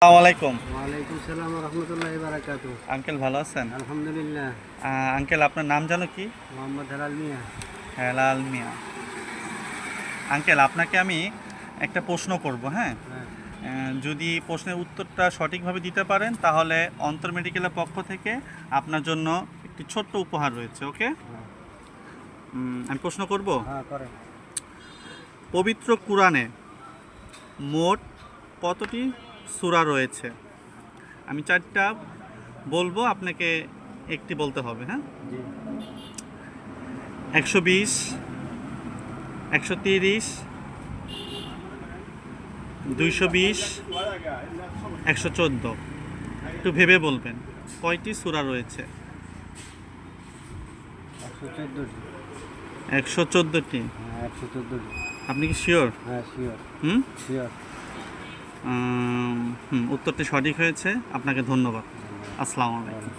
আসসালামু আলাইকুম। ওয়ালাইকুম সালাম ওয়া রাহমাতুল্লাহি ওয়া বারাকাতুহু। আঙ্কেল ভালো আছেন? আলহামদুলিল্লাহ। আঙ্কেল আপনার নাম জানো কি? মোহাম্মদ হেলাল মিয়া। হেলাল মিয়া। আঙ্কেল আপনাকে আমি একটা প্রশ্ন করব, হ্যাঁ? হ্যাঁ, যদি প্রশ্নের উত্তরটা সঠিকভাবে দিতে পারেন তাহলে অন্তর মেডিকেলের পক্ষ থেকে আপনার জন্য একটি ছোট্ট উপহার রয়েছে, ওকে? হ্যাঁ, আমি প্রশ্ন করব। হ্যাঁ করেন। পবিত্র কুরআনে মোট কতটি সূরা রয়েছে? আমি 4টা বলবো, আপনাকে একটি বলতে হবে, হ্যাঁ? জি। 120, 130, 220, 114। একটু ভেবে বলবেন কয়টি সূরা রয়েছে? 114টি। 114টি। হ্যাঁ, 114টি। আপনি কি শিওর? হ্যাঁ, শিওর। হুম শিওর। উত্তরটি সঠিক হয়েছে। আপনাকে ধন্যবাদ। ধন্যবাদ। আসসালামু আলাইকুম।